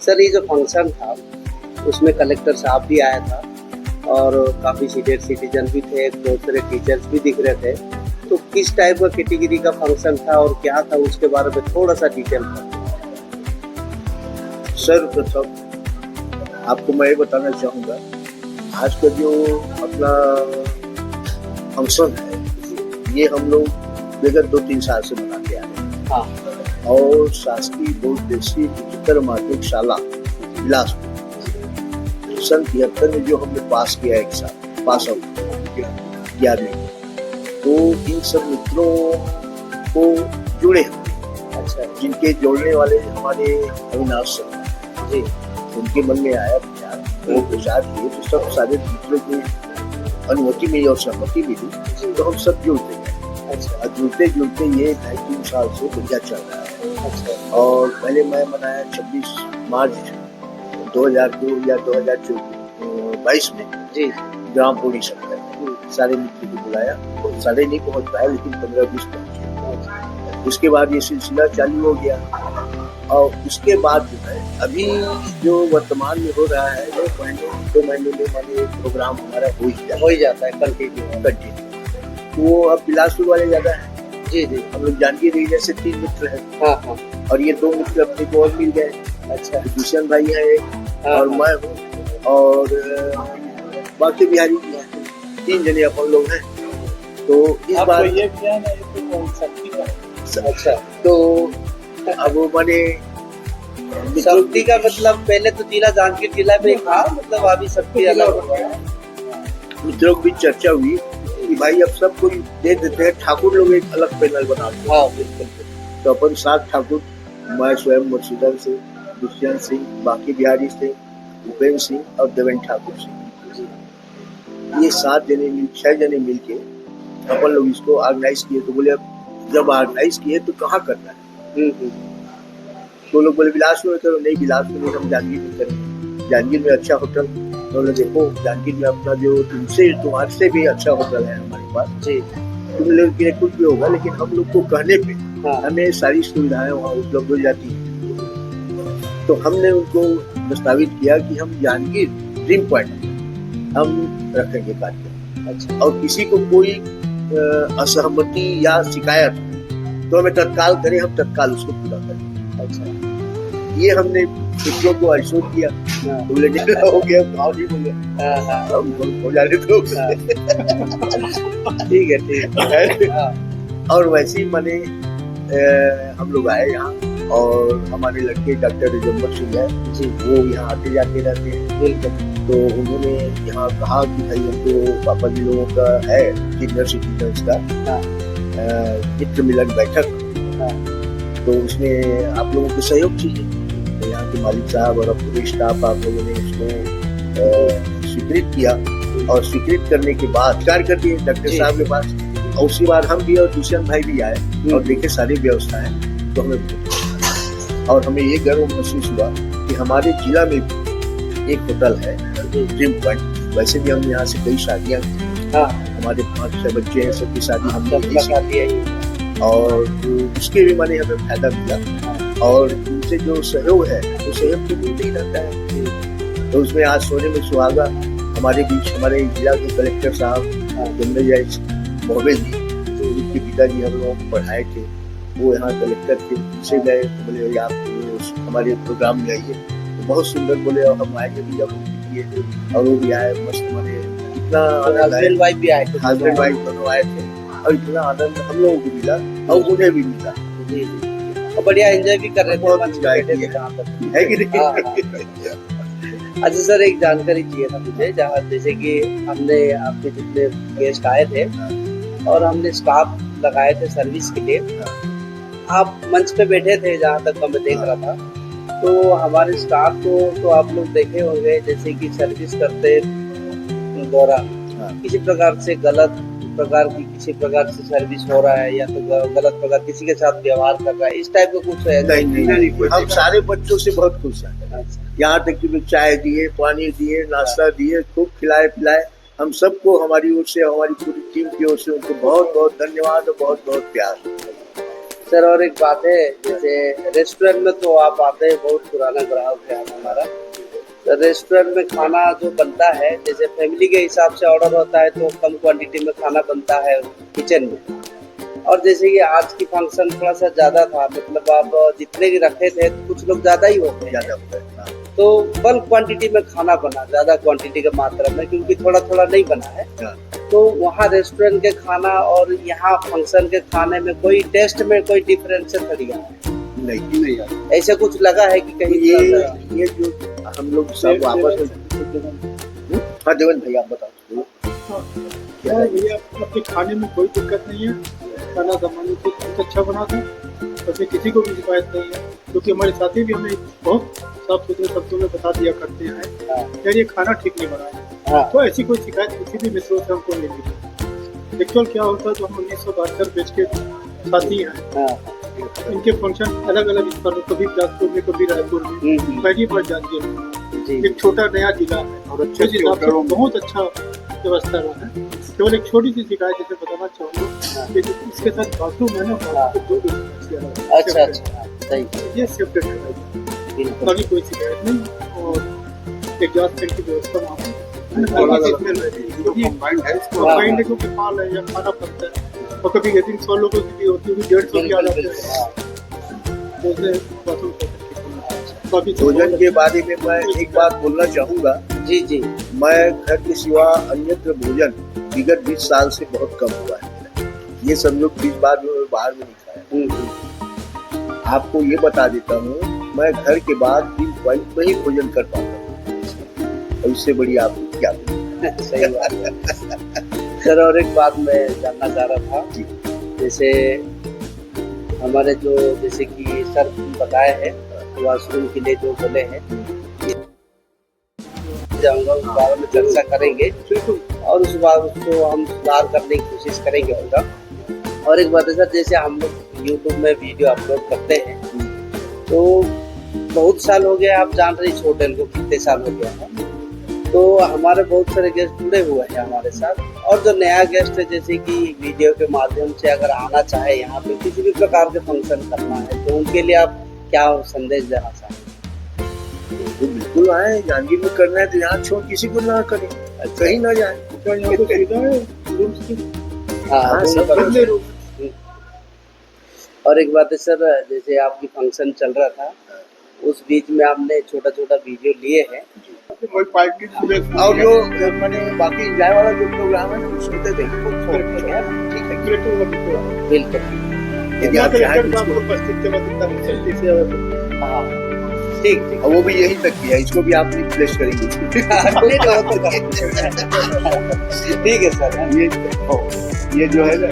Sir ये जो function था उसमें कलेक्टर साहब भी आया था और काफ़ी सीनियर सिटीजन भी थे, बहुत सारे टीचर्स भी दिख रहे थे। तो किस टाइप का कैटेगरी का फंक्शन था और क्या था उसके बारे में थोड़ा सा डिटेल था। सर्वप्रथम आपको मैं ये बताना चाहूँगा, आज का जो अपना फंक्शन है ये हम लोग विगत 2-3 साल से मनाते आ रहे हैं। हाँ। और शासकीय बहुउद्देशीय उच्चतर माध्यमिक शाला बिलासपुर सन 73 में जो हमने पास किया, एक साल पास आउट 11वीं में, तो इन सब मित्रों को जुड़े हम। अच्छा। जिनके जोड़ने वाले हमारे अविनाश सर जी, उनके मन में आया विचार, वो विचार किए तो सब सारे मित्रों की अनुमति मिली और सहमति मिली, तो हम सब जुड़ते गए। अच्छा। जुड़ते जुड़ते ये 2.5-3 साल से बढ़िया चल रहा है। अच्छा। और पहले मैं मनाया 26 मार्च 2002 या 2022 में जी ग्राम पूरी शक्कर सारे मित्र को बुलाया, सारे नहीं पहुंच पाए लेकिन 15-20 पहुंचे। उसके बाद ये सिलसिला चालू हो गया और उसके बाद जो है अभी जो वर्तमान में हो रहा है, 2 महीने में माने प्रोग्राम हमारा हो ही जाता है कंटिन्यू। तो वो अब बिलासपुर वाले ज्यादा है जी जी, हम लोग जांजगीर एरिया से 3 मित्र हैं। हाँ हाँ। और ये 2 मित्र अपने को और मिल गए। अच्छा। दुष्यंत भाई है और मैं हूँ और बाकी बिहारी भी हैं, 3 जने अपन लोग हैं। तो इस बार ये अच्छा, तो अब माने शक्ति का मतलब पहले तो जिला जांजगीर जिला में था, मतलब अभी शक्ति अलग हो गया। मित्रों की चर्चा हुई कि भाई अब सब कोई दे देते हैं, ठाकुर लोग एक अलग पैनल बनाते हैं। हाँ बिल्कुल। तो अपन 7 ठाकुर, मैं स्वयं मुर्शिदाबाद से, दुष्यंत सिंह, बाकी बिहारी से भूपेंद्र सिंह और देवेंद्र ठाकुर सिंह, ये 6 जने मिलके अपन लोग इसको ऑर्गेनाइज किए। तो बोले अब जब ऑर्गेनाइज किए तो कहाँ करना है? तो लोग बोले बिलासपुर में करो। नहीं, बिलासपुर में हम जांजगीर में करेंगे, जांजगीर में अच्छा होटल। तो देखो जांजगीर में अपना जो तुम्हारे से भी अच्छा होटल है हमारे पास जी, तुम लोग के कुछ भी होगा लेकिन हम लोग को कहने पे हमें सारी सुविधाएं वहाँ उपलब्ध हो जाती है। तो हमने उनको प्रस्तावित किया कि हम जांजगीर ड्रीम पॉइंट हम रखेंगे कार्यक्रम। अच्छा। और किसी को कोई असहमति या शिकायत तो हमें तत्काल करें, हम तत्काल उसको पूरा करें। अच्छा। ये हमने मित्रों को आश्वस्त किया। बोले हो गया, गाँव नहीं बोले हो जाने दो। ठीक है। और वैसे ही माने हम लोग आए यहाँ और हमारे लड़के डॉक्टर रिजम्बर सिंह है जी, वो यहाँ आते जाते रहते हैं। बिल्कुल। तो उन्होंने यहाँ कहा कि भाई हमको पापा जी लोगों का है सीनियर सिटीजन्स का मित्र मिलन बैठक, तो उसमें आप लोगों को सहयोग चाहिए। तो यहाँ के मालिक साहब और पूरे स्टाफ आप लोगों ने उसको स्वीकृत किया और स्वीकृत करने के बाद स्वीकार कर दिए डॉक्टर साहब के पास। और उसी बार हम भी और दुष्यंत भाई भी आए और देखे सारी व्यवस्थाएं। तो हमें और हमें ये गर्व महसूस हुआ कि हमारे जिला में एक होटल है ड्रीम पॉइंट। वैसे भी हम यहाँ से कई शादियाँ, हमारे 5-6 बच्चे हैं, सबकी शादी हम शादी है और उसके भी माने हमें फायदा मिला। और उनसे जो सहयोग है वो सहयोग तो मिलते ही रहता है। तो उसमें आज सोने में सुहागा हमारे बीच हमारे जिला के कलेक्टर साहब जमनेजाई मोहबे जी, जिनके पिताजी हम लोगों को पढ़ाए थे, वो यहाँ कलेक्टर थे, उनसे गए तो बोले आप हमारे प्रोग्राम में आइए। तो बहुत सुंदर बोले और हम आएंगे भी, जब किए और वो भी आए मस्त। हमारे इतना हस्बैंड वाइफ भी आए थे, हस्बैंड वाइफ दोनों आए थे और इतना आनंद हम लोगों को मिला और उन्हें भी मिला जी, और बढ़िया एंजॉय भी कर रहे थे। बहुत एंजॉय है कि नहीं? अच्छा सर, एक जानकारी चाहिए था मुझे, जहाँ जैसे कि हमने आपके जितने गेस्ट आए थे और हमने स्टाफ लगाए थे सर्विस के लिए, आप मंच पे बैठे थे जहाँ तक मैं देख रहा था, तो हमारे स्टाफ को तो आप लोग देखे होंगे जैसे कि सर्विस करते दौरान किसी प्रकार से गलत प्रकार की किसी प्रकार से सर्विस हो रहा है या तो गलत प्रकार किसी के साथ व्यवहार कर रहा है, इस टाइप का कुछ है? नहीं, हम सारे बच्चों से बहुत खुश हैं। यहाँ तक कि चाय दिए, पानी दिए, नाश्ता दिए, खूब खिलाए पिलाए। हम सबको हमारी ओर से, हमारी पूरी टीम की ओर से उनको बहुत बहुत धन्यवाद और बहुत बहुत प्यार। सर और एक बात है, जैसे रेस्टोरेंट में तो आप आते हैं, बहुत पुराना ग्राहक है हमारा। तो रेस्टोरेंट में खाना जो बनता है, जैसे फैमिली के हिसाब से ऑर्डर होता है तो कम क्वांटिटी में खाना बनता है किचन में। और जैसे कि आज की फंक्शन थोड़ा सा ज़्यादा था, मतलब आप जितने भी रखे थे कुछ लोग ज़्यादा ही होते हैं, ज़्यादा होता है। हाँ। तो बल्क क्वांटिटी में खाना बना, ज़्यादा क्वांटिटी के मात्रा में, क्योंकि थोड़ा थोड़ा नहीं बना है। हाँ। तो वहाँ रेस्टोरेंट के खाना और यहाँ फंक्शन के खाने में कोई टेस्ट में कोई डिफरेंस थोड़ी है? नहीं आता। ऐसे कुछ लगा है कि कहीं ये जो हम लोग सब आपस में। हाँ देवन भैया आप बताओ। क्या है भैया, आपके खाने में कोई दिक्कत नहीं है, खाना सामान्य से बहुत अच्छा बना था, वैसे किसी को भी शिकायत नहीं है, क्योंकि हमारे साथी भी हमें बहुत साफ सुथरे शब्दों में बता दिया करते हैं यार ये खाना ठीक नहीं बना है। तो ऐसी कोई शिकायत किसी भी मित्रों से हमको नहीं मिली। एक्चुअल क्या होता है, तो हम 1972 बैच के साथी हैं, इनके फंक्शन अलग अलग स्थानों, कभी बिलासपुर में, कभी रायपुर में, पहली बार जाती है। एक छोटा नया जिला है और अच्छे हिसाब से बहुत अच्छा व्यवस्था रहा है। केवल एक छोटी सी शिकायत जैसे बताना चाहूँगा कि इसके साथ बाथरूम है ना, दो अच्छा सही, ये सेपरेट है, बाकी कोई शिकायत नहीं। और एग्जॉस्ट फैन की व्यवस्था वहाँ पर कंबाइंड है, क्योंकि माल है या खाना बनता है, और कभी गेटिंग 100 लोगों की भी होती है, 150 भी आ जाते हैं। भोजन के बारे में मैं एक बात बोलना चाहूँगा। जी मैं घर के सिवा अन्यत्र भोजन विगत 20 साल से बहुत कम हुआ है। ये सब लोग 20 बार बाहर में नहीं खाया। आपको ये बता देता हूँ, मैं घर के बाद 3 पॉइंट में ही भोजन कर पाता हूँ, और इससे बड़ी आपको क्या सही बात है। सर और एक बात मैं जानना चाह रहा था, जैसे हमारे जो जैसे कि सर बताए हैं वॉशरूम के लिए जो बोले हैं, जाऊंगा उस बारे में चर्चा करेंगे और उस बार उसको हम सुधार करने की कोशिश करेंगे होगा। और एक बात है सर, जैसे हम लोग यूट्यूब में वीडियो अपलोड करते हैं, तो बहुत साल हो गया, आप जान रहे इस होटल को कितने साल हो गया है, तो हमारे बहुत सारे गेस्ट जुड़े हुए हैं हमारे साथ। और जो नया गेस्ट है, जैसे कि वीडियो के माध्यम से अगर आना चाहे, यहाँ पे किसी भी प्रकार के फंक्शन करना है, तो उनके लिए आप क्या संदेश देना चाहेंगे? तो बिल्कुल आए, जहांगीर में करना है तो यहाँ छोड़ किसी को ना करें, कहीं ना जाए। यहाँ तो सुविधा है रूम्स की। हाँ, सब और एक बात है सर, जैसे आपकी फंक्शन चल रहा था, उस बीच में आपने छोटा छोटा वीडियो लिए हैं, और जो मैंने बाकी एंजॉय वाला जो प्रोग्राम है उसमें तो ठीक है, बिल्कुल यदि आप चाहें ठीक वो भी यही तक किया, इसको भी आप रिप्लेस करेंगे। ठीक है सर। ये जो है ना